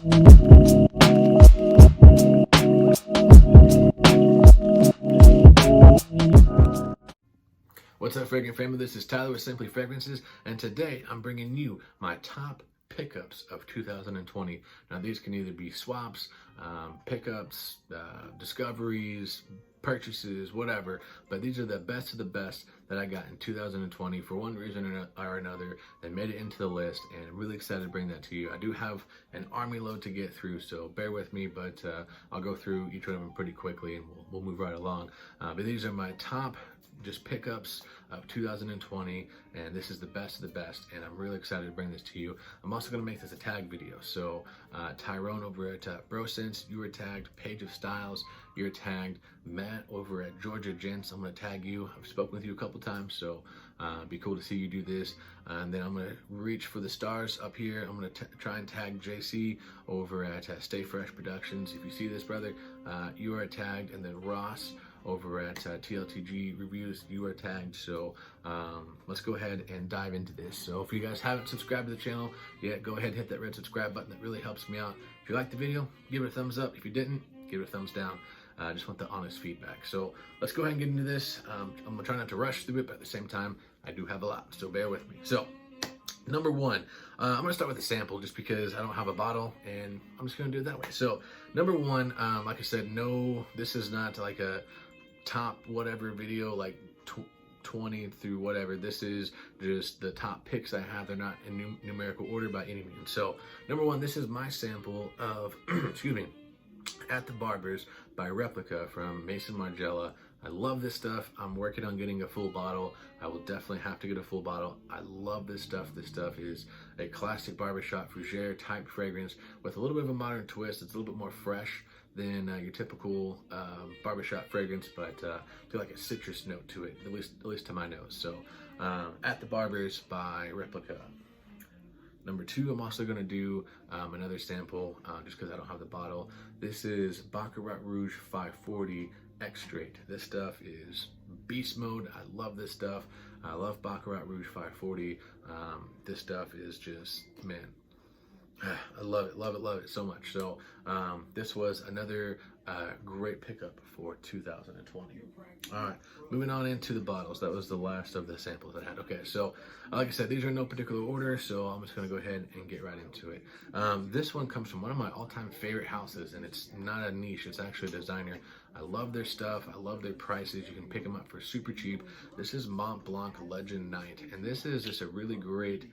What's up, fragrant family? This is Tyler with Simply Fragrances, and today I'm bringing you my top pickups of 2020. Now, these can either be swaps, pickups, discoveries, purchases, whatever, but these are the best of the best that I got in 2020 for one reason or another. They made it into the list, and I'm really excited to bring that to you. I do have an army load to get through, so bear with me, but I'll go through each one of them pretty quickly, and we'll move right along. But these are my top just pickups of 2020, and this is the best of the best, and I'm really excited to bring this to you. I'm also going to make this a tag video, so Tyrone over at BroSense, you were tagged. Page of Styles, you're tagged. Matt over at Georgia Gents, I'm going to tag you. I've spoken with you a couple times, so it'd be cool to see you do this. And then I'm going to reach for the stars up here. I'm going to try and tag JC over at Stay Fresh Productions. If you see this, brother, you are tagged. And then Ross over at TLTG Reviews, you are tagged. So let's go ahead and dive into this. So if you guys haven't subscribed to the channel yet, go ahead and hit that red subscribe button. That really helps me out. If you liked the video, give it a thumbs up. If you didn't, give it a thumbs down. I just want the honest feedback. So let's go ahead and get into this. I'm gonna try not to rush through it, but at the same time, I do have a lot, so bear with me. So number one, I'm gonna start with a sample just because I don't have a bottle, and I'm just gonna do it that way. So number one, like I said, no, this is not like a top whatever video, like 20 through whatever. This is just the top picks I have. They're not in numerical order by any means. So number one, this is my sample of excuse me, At the Barbers by Replica from Maison Margiela. I love this stuff. I'm working on getting a full bottle. I will definitely have to get a full bottle. I love this stuff. This stuff is a classic barbershop fougere type fragrance with a little bit of a modern twist. It's a little bit more fresh than your typical barbershop fragrance, but I feel like a citrus note to it, at least to my nose. So At the Barbers by Replica. Number two, I'm also going to do another sample just because I don't have the bottle. This is Baccarat Rouge 540 Extrait. This stuff is beast mode. I love this stuff. I love Baccarat Rouge 540. This stuff is just, man, I love it so much. So this was another great pickup for 2020. All right, moving on into the bottles. That was the last of the samples I had. Okay, so like I said, these are in no particular order, so I'm just gonna go ahead and get right into it. This one comes from one of my all-time favorite houses, and it's not a niche, it's actually a designer. I love their stuff. I love their prices. You can pick them up for super cheap. This is Mont Blanc Legend Night, and this is just a really great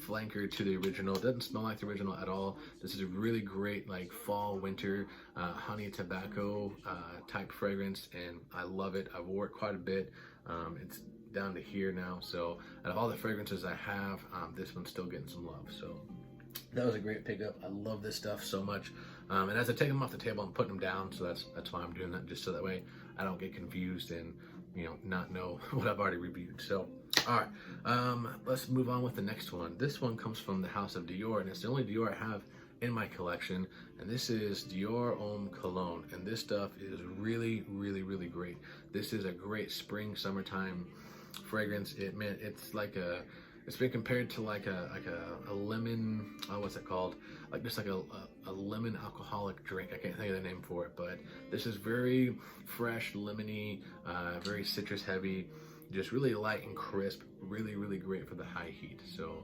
flanker to the original. It doesn't smell like the original at all. This is a really great like fall winter honey tobacco type fragrance, and I love it. I've wore it quite a bit. It's down to here now, so out of all the fragrances I have, this one's still getting some love. So that was a great pickup. I love this stuff so much. And as I take them off the table, I'm putting them down, so that's why I'm doing that, just so that way I don't get confused and not know what I've already reviewed. So all right, let's move on with the next one. This one comes from the House of Dior, and it's the only Dior I have in my collection, and this is Dior Homme Cologne, and this stuff is really great. This is a great spring summertime fragrance. It's like it's been compared to like a lemon, what's it called, like just like a lemon alcoholic drink. I can't think of the name for it, but this is very fresh, lemony, very citrus heavy, just really light and crisp, really great for the high heat. So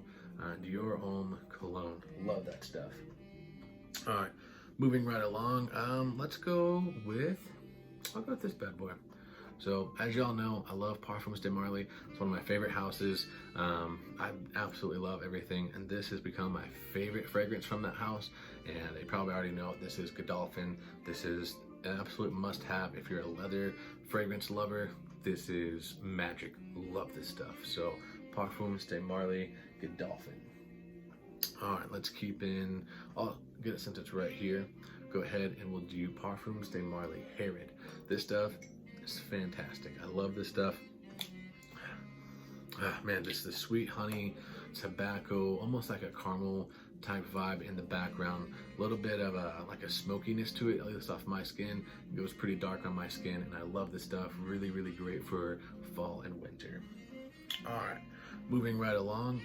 Dior Homme Cologne, love that stuff. All right, moving right along, let's go with, I'll go with this bad boy. So as y'all know, I love Parfums de Marly. It's one of my favorite houses. I absolutely love everything, and this has become my favorite fragrance from that house, and they probably already know it. This is Godolphin. This is an absolute must-have if you're a leather fragrance lover. This is magic. Love this stuff. So Parfums de Marly, Godolphin. All right, let's keep in, I'll get it since it's right here. Go ahead and we'll do Parfums de Marly Herod. This stuff is fantastic. I love this stuff. Man, just the sweet honey, tobacco, almost like a caramel type vibe in the background. A little bit of like a smokiness to it, at least off my skin. It goes pretty dark on my skin, and I love this stuff. Really great for fall and winter. All right, moving right along,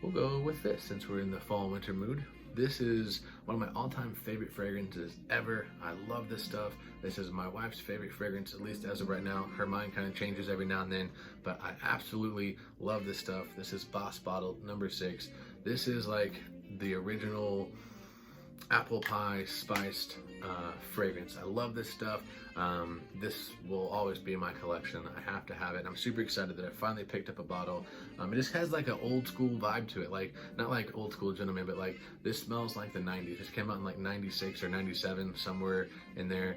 we'll go with this since we're in the fall winter mood. This is one of my all-time favorite fragrances ever. I love this stuff. This is my wife's favorite fragrance, at least as of right now. Her mind kind of changes every now and then, but I absolutely love this stuff. This is Boss Bottle number 6. This is like the original apple pie spiced fragrance. I love this stuff. This will always be in my collection. I have to have it. I'm super excited that I finally picked up a bottle. It just has like an old school vibe to it, like not like Old School Gentleman, but like this smells like the 90s. This came out in like 96 or 97, somewhere in there.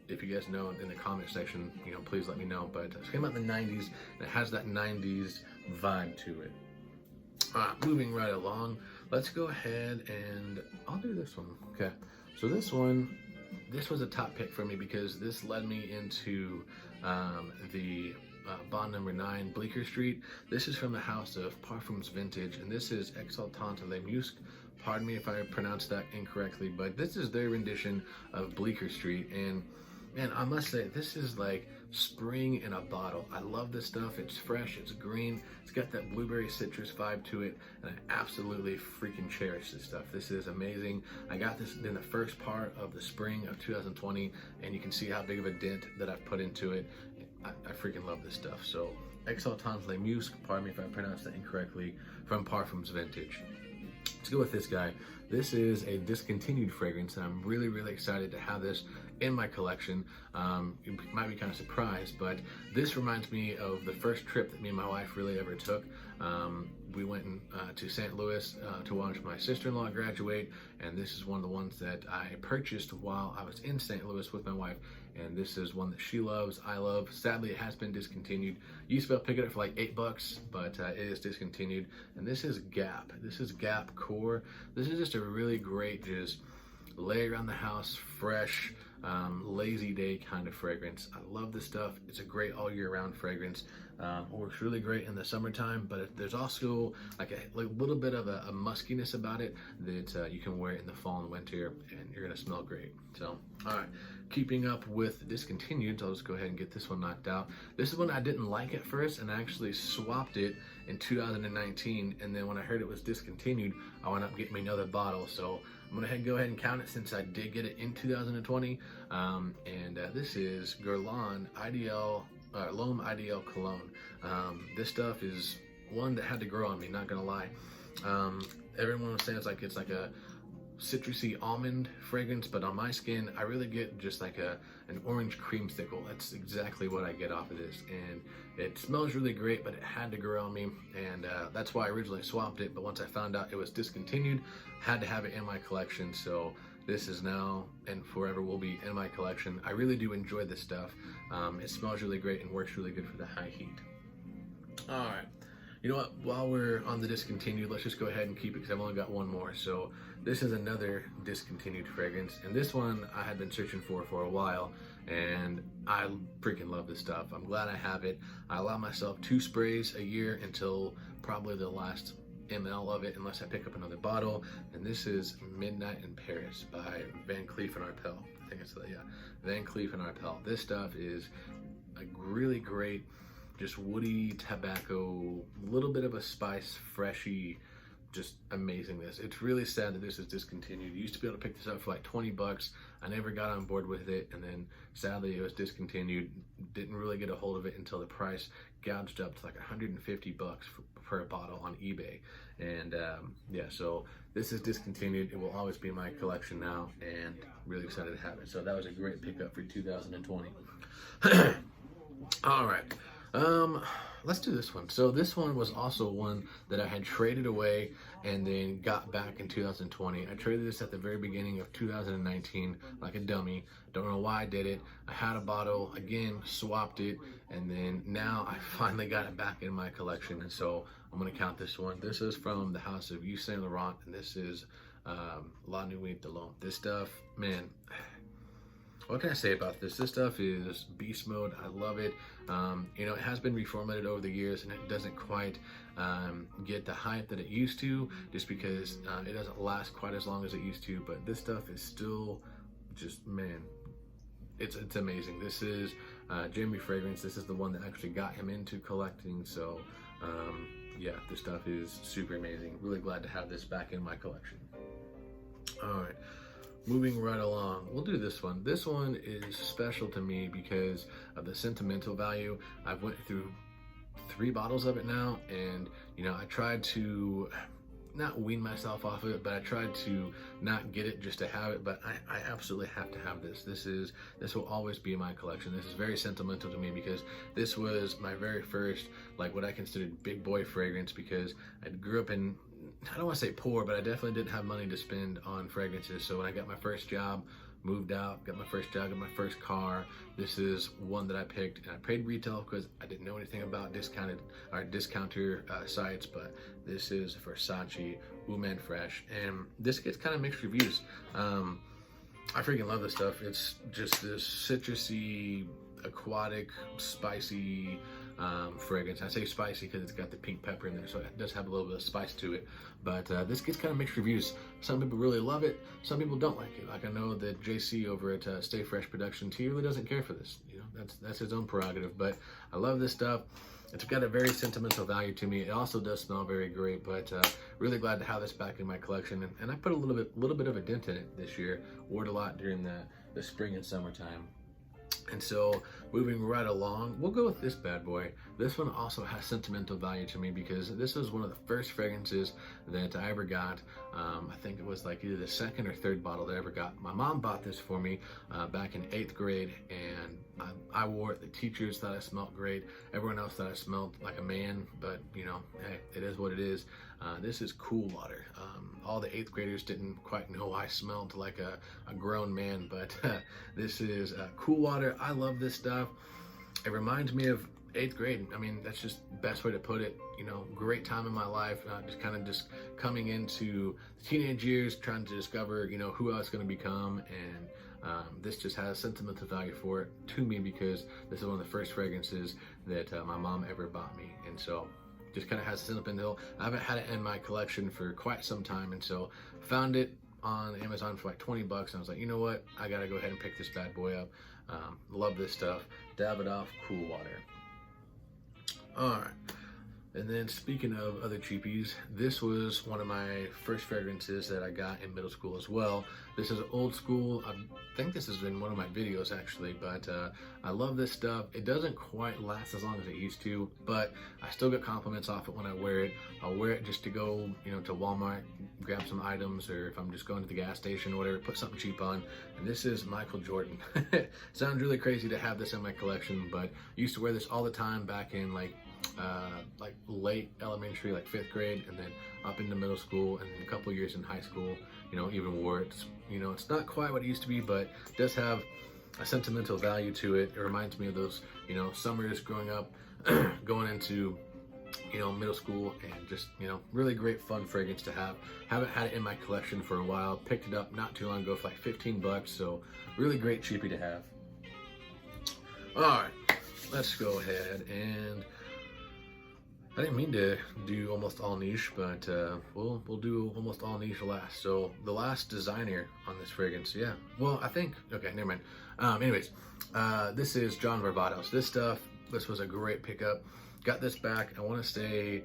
If you guys know in the comment section, please let me know. But it came out in the 90s, and it has that 90s vibe to it. Moving right along, let's go ahead and I'll do this one. Okay, so this was a top pick for me because this led me into the Bond number 9 Bleecker Street. This is from the house of Parfums Vintage, and this is Exaltante Le Musc. Pardon me if I pronounced that incorrectly, but this is their rendition of Bleecker Street, and man, I must say, this is like spring in a bottle. I love this stuff. It's fresh, it's green, it's got that blueberry citrus vibe to it, and I absolutely freaking cherish this stuff. This is amazing. I got this in the first part of the spring of 2020, and you can see how big of a dent that I've put into it. I freaking love this stuff. So, Exaltante Le Musc, pardon me if I pronounced that incorrectly, from Parfums Vintage. Let's go with this guy. This is a discontinued fragrance, and I'm really, really excited to have this in my collection. You might be kind of surprised, but this reminds me of the first trip that me and my wife really ever took. We went to St. Louis to watch my sister-in-law graduate, and this is one of the ones that I purchased while I was in St. Louis with my wife, and this is one that she loves, I love. Sadly, it has been discontinued. You used to be able to pick it up for like $8, but it is discontinued, and this is Gap. This is Gap Core. This is just a really great, just lay around the house, fresh, lazy day kind of fragrance. I love this stuff. It's a great all year round fragrance. Works really great in the summertime, but there's also like a little bit of a muskiness about it that you can wear it in the fall and winter, and you're gonna smell great. So, all right, keeping up with discontinued, I'll just go ahead and get this one knocked out. This is one I didn't like at first, and I actually swapped it in 2019, and then when I heard it was discontinued, I wound up getting me another bottle. So I'm gonna go ahead and count it since I did get it in 2020. This is Guerlain L'Homme Ideal Cologne. This stuff is one that had to grow on me, not gonna lie. Everyone was saying it's like a citrusy almond fragrance, but on my skin I really get just like an orange creamsicle. That's exactly what I get off of this, and it smells really great, but it had to grow on me, and that's why I originally swapped it. But once I found out it was discontinued, had to have it in my collection. So this is now and forever will be in my collection. I really do enjoy this stuff. It smells really great and works really good for the high heat. All right, you know what, while we're on the discontinued, let's just go ahead and keep it because I've only got one more. So this is another discontinued fragrance, and this one I had been searching for a while, and I freaking love this stuff. I'm glad I have it. I allow myself 2 sprays a year until probably the last ml of it, unless I pick up another bottle, and this is Midnight in Paris by Van Cleef & Arpels. I think it's Van Cleef & Arpels. This stuff is a really great, just woody tobacco, little bit of a spice, freshy, just amazingness. It's really sad that this is discontinued. You used to be able to pick this up for like $20. I never got on board with it, and then sadly it was discontinued. Didn't really get a hold of it until the price gouged up to like $150 per bottle on eBay. And yeah, so this is discontinued. It will always be in my collection now, and really excited to have it. So that was a great pickup for 2020. All right. Let's do this one. So this one was also one that I had traded away and then got back in 2020. I traded this at the very beginning of 2019 like a dummy. Don't know why I did it. I had a bottle, again, swapped it, and then now I finally got it back in my collection, and so I'm going to count this one. This is from the house of Yves Saint Laurent, and this is La Nuit de l'Homme. This stuff, man, what can I say about this? This stuff is beast mode. I love it. It has been reformatted over the years, and it doesn't quite get the hype that it used to, just because it doesn't last quite as long as it used to. But this stuff is still just, man, it's amazing. This is Jeremy Fragrance. This is the one that actually got him into collecting. So yeah, this stuff is super amazing. Really glad to have this back in my collection. All right, moving right along, we'll do this one. This one is special to me because of the sentimental value. I've went through 3 bottles of it now, and I tried to not wean myself off of it, but I tried to not get it just to have it. But I absolutely have to have this. This will always be in my collection. This is very sentimental to me because this was my very first, like, what I considered big boy fragrance, because I grew up in, I don't want to say poor, but I definitely didn't have money to spend on fragrances. So when I got my first job, moved out, got my first job, got my first car, this is one that I picked, and I paid retail because I didn't know anything about discounted or discounter sites. But this is Versace Eau Man Fresh, and this gets kind of mixed reviews. I freaking love this stuff. It's just this citrusy, aquatic, spicy fragrance. I say spicy because it's got the pink pepper in there, so it does have a little bit of spice to it. But this gets kind of mixed reviews. Some people really love it, some people don't like it. Like, I know that JC over at Stay Fresh Productions, he really doesn't care for this. That's his own prerogative. But I love this stuff. It's got a very sentimental value to me. It also does smell very great, but really glad to have this back in my collection. And I put a little bit of a dent in it this year. Wore it a lot during the spring and summertime. And so, moving right along, we'll go with this bad boy. This one also has sentimental value to me because this was one of the first fragrances that I ever got. I think it was like either the second or third bottle that I ever got. My mom bought this for me back in 8th grade, and I wore it. The teachers thought I smelled great. Everyone else thought I smelled like a man, but hey, it is what it is. This is Cool Water. All the 8th graders didn't quite know I smelled like a grown man, but this is Cool Water. I love this stuff. It reminds me of 8th grade. I mean, that's just the best way to put it. Great time in my life. Just coming into the teenage years, trying to discover, who I was going to become. And this just has sentimental value for it to me because this is one of the first fragrances that my mom ever bought me. And so just kind of has a sentimental. I haven't had it in my collection for quite some time, and so found it on Amazon for like 20 bucks, and I was like, you know what, I gotta go ahead and pick this bad boy up. Love this stuff. Davidoff Cool Water. All right. And then, speaking of other cheapies, this was one of my first fragrances that I got in middle school as well. This is old school. I think this has been one of my videos actually, but I love this stuff. It doesn't quite last as long as it used to, but I still get compliments off it when I wear it. I'll wear it just to go, to Walmart, grab some items, or if I'm just going to the gas station or whatever, put something cheap on. And this is Michael Jordan. Sounds really crazy to have this in my collection, but I used to wear this all the time back in like late elementary, like 5th grade, and then up into middle school, and then a couple years in high school. Even wore it. It's not quite what it used to be, but it does have a sentimental value to it. It reminds me of those, summers growing up, going into, middle school, and just, really great fun fragrance to have. Haven't had it in my collection for a while. Picked it up not too long ago for like 15 bucks, so really great cheapie to have. All right, let's go ahead and I didn't mean to do almost all niche, but we'll do almost all niche last. So the last designer on this fragrance, yeah. Well, I think, okay, never mind. Anyways, this is John Varvatos. This was a great pickup. Got this back, I want to say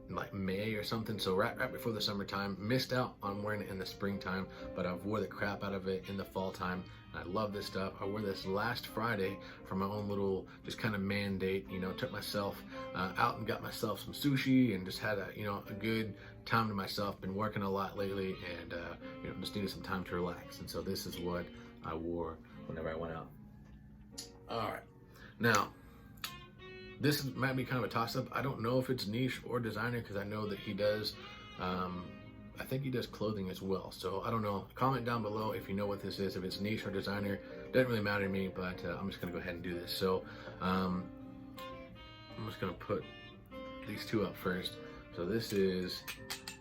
like May or something, so right before the summertime. Missed out on wearing it in the springtime, but I've wore the crap out of it in the fall time. I love this stuff. I wore this last Friday for my own little just kind of mandate. Took myself out and got myself some sushi and just had a good time to myself. Been working a lot lately, and just needed some time to relax. And so this is what I wore whenever I went out. All right, now this might be kind of a toss-up. I don't know if it's niche or designer because I know that he does. I think he does clothing as well, so I don't know. Comment down below if you know what this is, if it's niche or designer. Doesn't really matter to me, but I'm just gonna go ahead and do this. So I'm just gonna put these two up first. So this is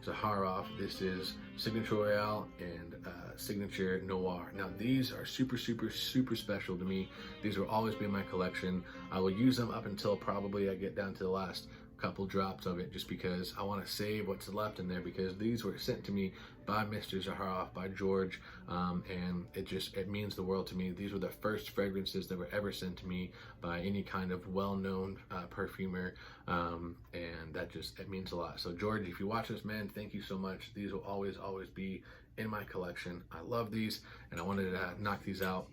Zaharoff, this is Signature Royale, and Signature Noir. Now these are super special to me. These will always be in my collection. I will use them up until probably I get down to the last couple drops of it, just because I want to save what's left in there, because these were sent to me by Mr. Zaharoff, by George, and it means the world to me. These were the first fragrances that were ever sent to me by any kind of well-known perfumer, and it means a lot. So George, if you watch this, man, thank you so much. These will always be in my collection. I love these, and I wanted to knock these out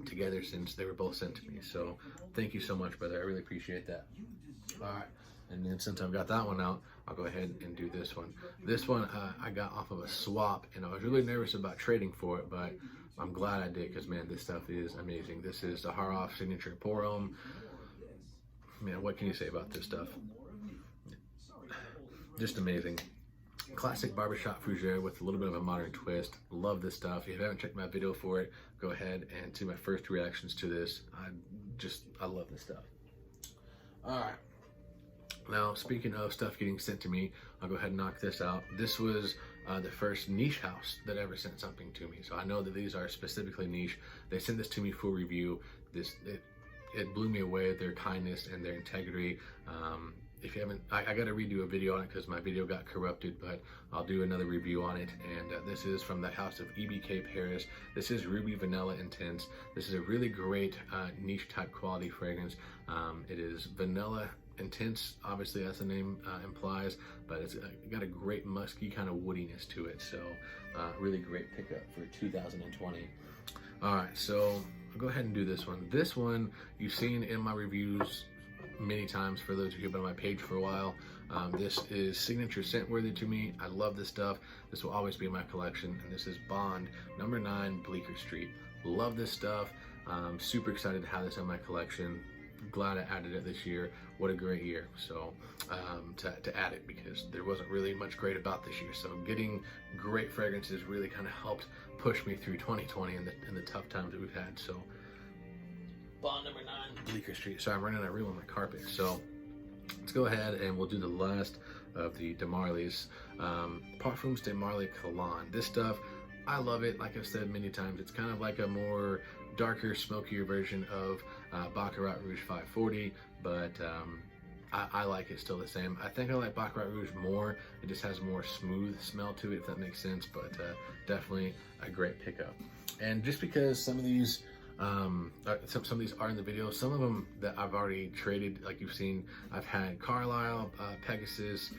together since they were both sent to me. So thank you so much, brother. I really appreciate that. All right. And then since I've got that one out, I'll go ahead and do this one. This one I got off of a swap, and I was really nervous about trading for it, but I'm glad I did because, man, this stuff is amazing. This is the Haroff Signature Porom. Man, what can you say about this stuff? Just amazing. Classic barbershop fougere with a little bit of a modern twist. Love this stuff. If you haven't checked my video for it, go ahead and see my first reactions to this. I love this stuff. All right. Now, speaking of stuff getting sent to me, I'll go ahead and knock this out. This was the first niche house that ever sent something to me. So I know that these are specifically niche. They sent this to me for review. It blew me away, their kindness and their integrity. If you haven't, I got to redo a video on it because my video got corrupted, but I'll do another review on it. And this is from the house of EBK Paris. This is Ruby Vanilla Intense. This is a really great niche type quality fragrance. It is vanilla intense, obviously, as the name implies, but it's got a great musky kind of woodiness to it. So really great pickup for 2020. All right, so I'll go ahead and do this one. This one you've seen in my reviews many times for those of you who've been on my page for a while. This is signature scent worthy to me. I love this stuff. This will always be in my collection, and this is Bond number 9 Bleecker Street. Love this stuff. Super excited to have this in my collection. Glad I added it this year. What a great year. So to add it, because there wasn't really much great about this year. So getting great fragrances really kind of helped push me through 2020 and the tough times that we've had. So Bond number 9 Bleecker Street. Sorry, I'm running out of room on my carpet. So let's go ahead and we'll do the last of the De Marly's Parfums de Marly Cologne. This stuff, I love it. Like I've said many times, it's kind of like a more darker, smokier version of Baccarat Rouge 540, but I like it still the same. I think I like Baccarat Rouge more. It just has a more smooth smell to it, if that makes sense, but definitely a great pickup. And just because some of these some of these are in the video, some of them that I've already traded, like you've seen, I've had Carlisle, Pegasus,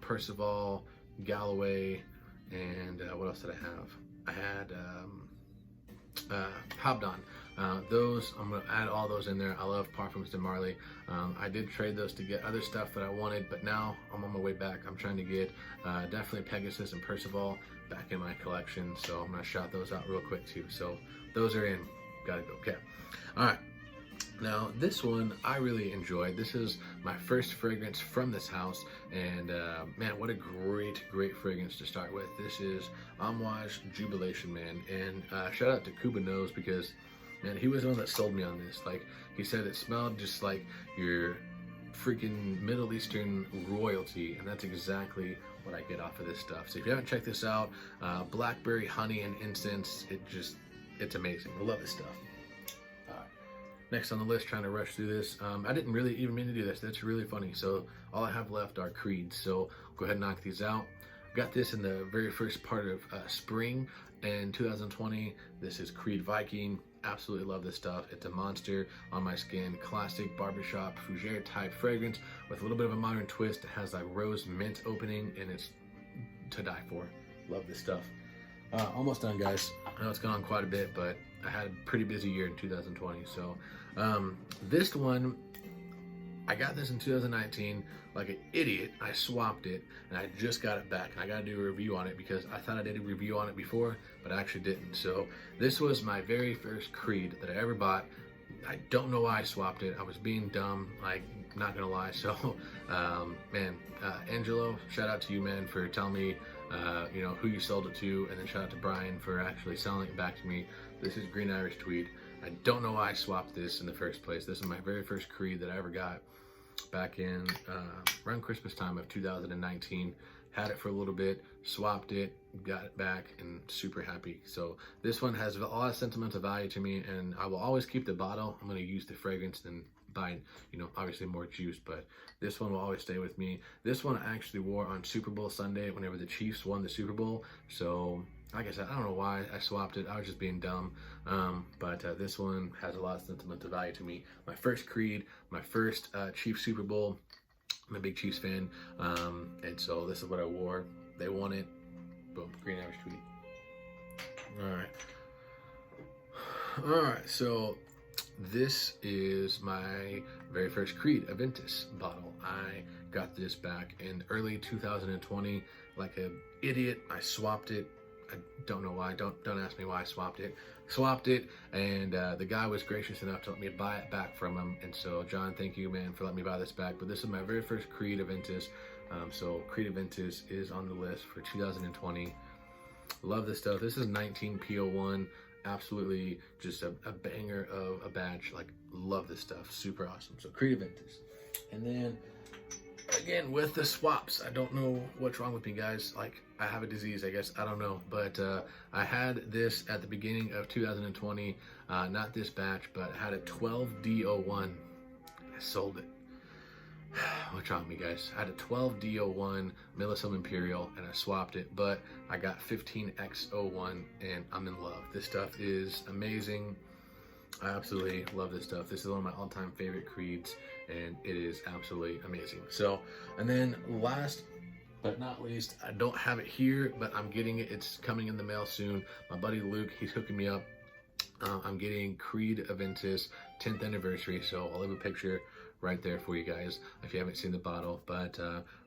Percival, Galloway, and what else did I have? I had Habdon. Those, I'm going to add all those in there. I love Parfums de Marly. I did trade those to get other stuff that I wanted, but now I'm on my way back. I'm trying to get definitely Pegasus and Percival back in my collection, so I'm going to shout those out real quick too. So those are in. Gotta go. Okay. All right. Now, this one I really enjoyed. This is my first fragrance from this house, and man, what a great fragrance to start with. This is Amouage Jubilation, man, and shout out to Kuba Nose, because, man, he was the one that sold me on this. Like, he said it smelled just like your freaking Middle Eastern royalty, and that's exactly what I get off of this stuff. So if you haven't checked this out, blackberry, honey, and incense, it's amazing. I love this stuff. Next on the list, trying to rush through this. I didn't really even mean to do this. That's really funny. So all I have left are Creeds. So go ahead and knock these out. Got this in the very first part of spring in 2020. This is Creed Viking. Absolutely love this stuff. It's a monster on my skin. Classic barbershop fougere type fragrance with a little bit of a modern twist. It has like rose mint opening, and it's to die for. Love this stuff. Almost done, guys. I know it's gone on quite a bit, but I had a pretty busy year in 2020. So this one, I got this in 2019 like an idiot. I swapped it, and I just got it back, and I got to do a review on it because I thought I did a review on it before, but I actually didn't. So this was my very first Creed that I ever bought. I don't know why I swapped it. I was being dumb, like, not gonna lie. So man, Angelo, shout out to you, man, for telling me you know, who you sold it to, and then shout out to Brian for actually selling it back to me. This is Green Irish Tweed. I don't know why I swapped this in the first place. This is my very first Creed that I ever got back in around Christmas time of 2019. Had it for a little bit, swapped it, got it back, and super happy. So this one has a lot of sentimental value to me, and I will always keep the bottle. I'm going to use the fragrance and buy, you know, obviously more juice, but this one will always stay with me. This one I actually wore on Super Bowl Sunday whenever the Chiefs won the Super Bowl. So like I said, I don't know why I swapped it. I was just being dumb. But this one has a lot of sentimental value to me. My first Creed, my first Chiefs Super Bowl. I'm a big Chiefs fan. And so this is what I wore. They won it. Boom, green average tweet. All right, so this is my very first Creed Aventus bottle. I got this back in early 2020, like an idiot. I swapped it. I don't know why. Don't ask me why I swapped it. Swapped it, and the guy was gracious enough to let me buy it back from him. And so, John, thank you, man, for letting me buy this back. But this is my very first Creed Aventus. So Creed Aventus is on the list for 2020. Love this stuff. This is 19 PO1. Absolutely just a banger of a batch. Like, love this stuff. Super awesome. So Creed Aventus. And then again with the swaps, I don't know what's wrong with me, guys. Like, I have a disease, I guess. I don't know. But I had this at the beginning of 2020. Not this batch, but I had a 12D01. I sold it. What's wrong with me, guys? I had a 12D01 Millesome Imperial and I swapped it, but I got 15X01 and I'm in love. This stuff is amazing. I absolutely love this stuff. This is one of my all-time favorite Creeds and it is absolutely amazing. So, and then last but not least, I don't have it here, but I'm getting it. It's coming in the mail soon. My buddy Luke, he's hooking me up. I'm getting Creed Aventus 10th anniversary, so I'll leave a picture right there for you guys if you haven't seen the bottle. But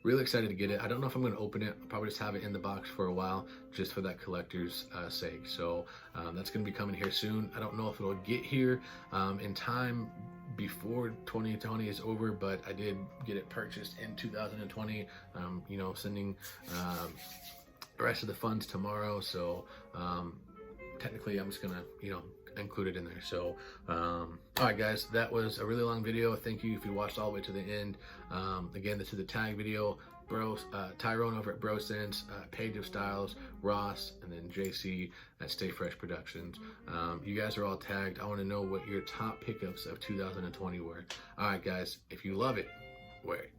really excited to get it. I don't know if I'm going to open it. I'll probably just have it in the box for a while just for that collector's sake. So that's going to be coming here soon. I don't know if it'll get here in time before 2020 is over, but I did get it purchased in 2020. You know, sending the rest of the funds tomorrow, so technically I'm just gonna, you know, include it in there. So all right, guys, that was a really long video. Thank you if you watched all the way to the end. Again, this is the tag video. Tyrone over at BroSense, Page of Styles, Ross, and then JC at Stay Fresh Productions. You guys are all tagged. I want to know what your top pickups of 2020 were. All right, guys, if you love it, wear it.